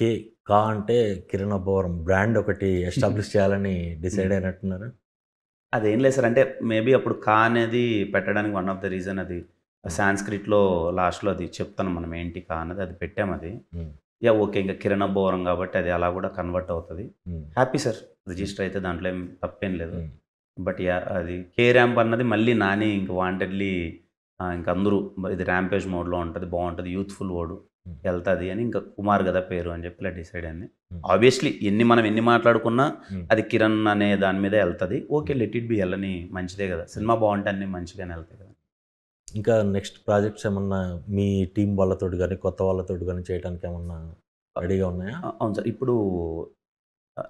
కే కా అంటే కిరణ్ అబ్బవరం బ్రాండ్ ఒకటి ఎస్టాబ్లిష్ చేయాలని డిసైడ్ అయినట్టున్నారు. అదేం లేదు సార్. అంటే మేబీ అప్పుడు కా అనేది పెట్టడానికి వన్ ఆఫ్ ద రీజన్ అది సాంస్క్రిట్‌లో లాస్ట్‌లో అది చెప్తాను మనం ఏంటి కా అన్నది అది పెట్టాము అది. హ్మ్. యాహ్! ఓకే. ఇంక కిరణ్ అబ్బవరం కాబట్టి అది అలా కూడా కన్వర్ట్ అవుతది. హ్మ్. Happy sir. రిజిస్టర్ అయితే దాంట్లో ఏం తప్పేం లేదు. హ్మ్. But yeah! అది 'కే ర్యాంప్' అన్నది మళ్ళీ నాని ఇంక వాంటెడ్‌లీ ఇంక అందరూ ఇది ర్యాంపేజ్ మోడ్‌లో ఉంటది. బావుంటది. యూత్‌ఫుల్ వాడు. హ్మ్. ఎళ్తది అని ఇంకా కుమార్ గదా పేరు అని చెప్పి ఇలా డిసైడ్ అయింది. హ్మ్. ఆబ్వియస్లీ మనం ఎన్ని మాట్లాడుకున్నా హ్మ్. అది కిరణ్ అనే దాని మీదే ఎళ్తది. ఓకే. హ్మ్. లెట్ ఇట్ బి ఎళ్ళని మంచిదే గదా! హ్మ్. సినిమా బావుంటే అన్నీ మంచిగానే ఎళ్తాయి కదా! ఇంకా నెక్స్ట్ ప్రాజెక్ట్స్ ఏమన్నా మీ టీమ్ వాళ్ళతోటి గాని, కొత్త వాళ్ళతోటి గాని చేయటానికి ఏమన్నా రెడీగా ఉన్నాయా? అవును సార్. ఇప్పుడు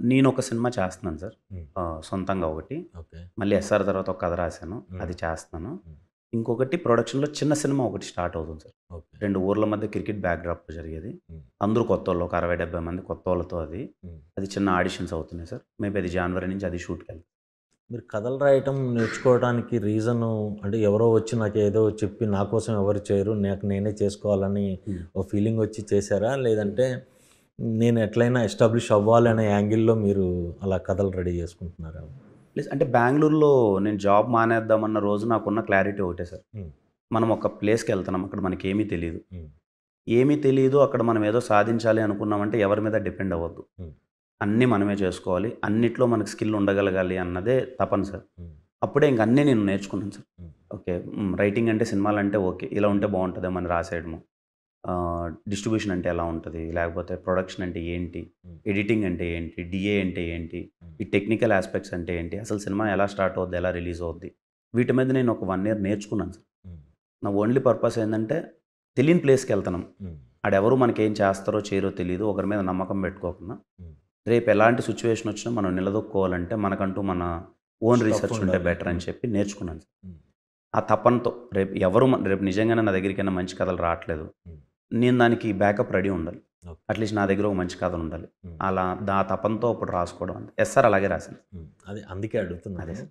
నేనొక సినిమా చేస్తున్నాను సార్. హ్మ్. సొంతంగా ఒకటి. ఓకే. మళ్ళీ 'ఎస్ఆర్' తర్వాత ఒక కథ రాశాను. హ్మ్. అది చేస్తున్నాను. హ్మ్. ఇంకొకటి ప్రొడక్షన్‌లో చిన్న సినిమా ఒకటి స్టార్ట్ అవుతుంది సార్. ఓకే. 2 ఊర్ల మధ్య క్రికెట్ బ్యాక్‌డ్రాప్‌లో జరిగేది. హ్మ్. అందరూ కొత్తోళ్ళు. ఒక 60, 70 మంది కొత్తోళ్ళతో అది. హ్మ్. అది చిన్న ఆడిషన్స్ అవుతున్నాయి సార్. మేబీ అది జాన్వరి నుంచి అది షూట్‌కెళ్తాం. మీరు కథలు రాయటం నేర్చుకోవడానికి రీజను అంటే ఎవరో వచ్చి నాకేదో చెప్పి నా కోసం ఎవరు చేయరు. నాకు నేనే చేసుకోవాలని హ్మ్. ఓ ఫీలింగొచ్చి చేశారా? లేదంటే నేను ఎట్లైనా ఎస్టాబ్లిష్ అవ్వాలి అనే యాంగిల్‌లో మీరు అలా కథలు రెడీ చేసుకుంటున్నారా? ప్లస్ అంటే బెంగుళూరులో నేను జాబ్ మానేద్దామన్న రోజు నాకున్న క్లారిటీ ఒకటే సార్. హ్మ్. మనం ఒక ప్లేస్‌కెళ్తున్నాం. అక్కడ మనకేమీ తెలీదు. హ్మ్. ఏమీ తెలీదు. అక్కడ మనం ఏదో సాధించాలి అనుకున్నామంటే ఎవరి మీద డిపెండ్ అవ్వద్దు. హ్మ్. అన్నీ మనమే చేసుకోవాలి. అన్నిట్లో మనకు స్కిల్ ఉండగలగాలి అన్నదే తపన సార్. హ్మ్. అప్పుడే ఇంక అన్నీ నేను నేర్చుకున్నాను సార్. హ్మ్. ఓకే. రైటింగ్ అంటే సినిమాలంటే ఓకే. ఇలా ఉంటే బావుంటదేమో అని రాసేయడము. డిస్ట్రిబ్యూషన్ అంటే ఎలా ఉంటది? లేకపోతే ప్రొడక్షన్ అంటే ఏంటి? హ్మ్. ఎడిటింగ్ అంటే ఏంటి? డీఏ అంటే ఏంటి? హ్మ్. ఈ టెక్నికల్ యాస్పెక్ట్స్ అంటే ఏంటి? అసలు సినిమా ఎలా స్టార్ట్ అవుద్ది? ఎలా రిలీజ్ అవుద్ది? వీటి మీద నేను ఒక 1 ఇయర్ నేర్చుకున్నాను సార్. హ్మ్. నా ఓన్లీ పర్పస్ ఏందంటే తెలియని ప్లేస్‌కెళ్తున్నాం. హ్మ్. ఆడెవరు మనకేం చేస్తారో, చేయరో తెలీదు. ఒకరి మీద నమ్మకం పెట్టుకోకుండా, హ్మ్. రేపు ఎలాంటి సిట్యుయేషన్ వచ్చినా మనం నిలదొక్కుకోవాలంటే మనకంటూ మన ఓన్ స్టఫ్ రీసెర్చ్ ఉంటే ఉండాలి. బెటర్ అని చెప్పి నేర్చుకున్నాను. హ్మ్. ఆ తపనతో రేపు నిజంగానే నా దగ్గరికైనా మంచి కథలు రాట్లేదు. హ్మ్. నేను దానికి బ్యాకప్ రెడీ ఉండాలి. ఓకే. అట్‌లీస్ట్ నా దగ్గర ఒక మంచి కథ ఉండాలి. హ్మ్. అలా తపనతో అప్పుడు రాసుకోవడం అంతే. ఎస్ఆర్ అలాగే రాశాను. హ్మ్. అదే అందుకే అదే అడుగుతున్నాను. సార్.